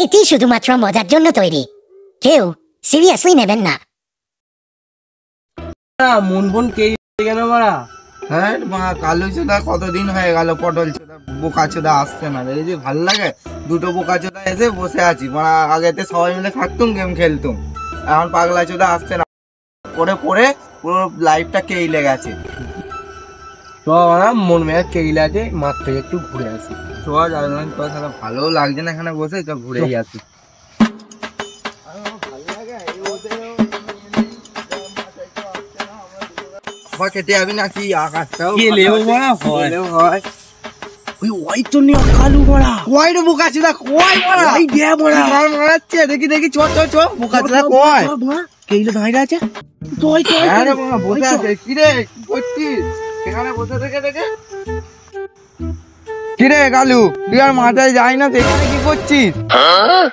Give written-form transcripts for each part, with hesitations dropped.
এটি শুধুমাত্র মজার জন্য তৈরি, কেউ সিরিয়াসলি নেবেন না। মন বোন কে কেন মারা? হ্যাঁ মা, কালু চোদা কতদিন হয়ে গেল, পটল চোদা বোকা চোদা আসছে না, এই যে ভাল লাগে দুটো বোকা চোদা এসে বসে আছি। মানে আগেতে সবাই মিলে থাকতুম, গেম খেলতুম, এখন পাগলা চোদা আসছে না, পরে পরে পুরো লাইফটা কেইলে গেছে। তো মন মেয়ে কেইলে আছে, মাঠ থেকে একটু ঘুরে আসি। সবাই ভালো লাগছে না এখানে বসে, তো ঘুরেই আসি। কেটে যাবি নাকি আকাশটাও হয়? ওই তো নিয়ে কালু মারা, কয় রে বোকা চোদা, কয় মারা, ওই দে মারা মারাচ্ছে, দেখি দেখি, চ চ চ, বোকা চোদা কয় কেইলে দাঁড়িয়ে আছে। আরে বাবা বসে আছে, কি রে কি করছিস এখানে বসে থেকে দেখে? কি রে কালু, তুই আর মাথায় যাই না, এখানে কি করছিস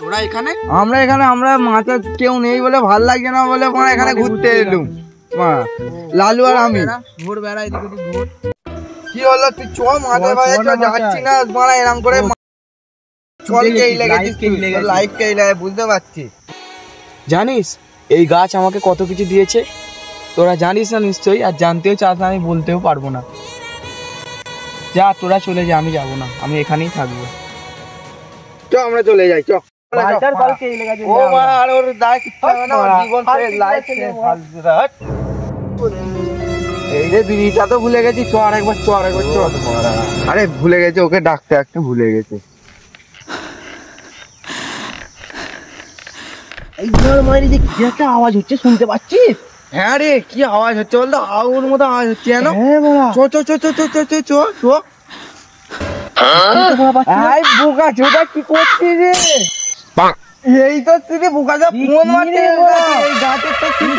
তোরা? এখানে আমরা মাথা কেউ নেই বলে ভাল লাগছে না বলে মানে এখানে ঘুরতে এলুম। লালু আর আমি ঘুর বেড়াই, ঘুর। কি হলো, তুই চ মাথায় ভাই, যাচ্ছি না মারা এরম করে, চল কেই লেগেছিস, লাইফ কেই লাগে, বুঝতে পারছি। জানিস এই গাছ আমাকে কত কিছু দিয়েছে, তোরা জানিস না নিশ্চয়ই, আর জানতেও চাস না, আমি বলতেও পারবো না। যা তোরা চলে যা, আমি যাবো না, আমি এখানেই থাকবো। চ আমরা চলে যাই, চ। ও মা, আর ওর দায় কিচ্ছু হবে না, ওর জীবন শেষ, লাইফ শেষ। এই রে দিদিটা তো ভুলে গেছি, চ আরেকবার, চ। আরে ভুলে গেছে, ওকে ডাকতে ডাকতে ভুলে গেছে। এই মায়ের যে কি একটা আওয়াজ হচ্ছে, শুনতে পাচ্ছিস? হ্যাঁ রে, কি আওয়াজ হচ্ছে বলতো, আউর মতো আওয়াজ হচ্ছে জানো? চ চ চ চ চ চ চ চ চ। এই বোকা চোদা কি করছিস রে? এই তো তুই বোকা যা ফোন মারছিস, এই গাছের তো তুই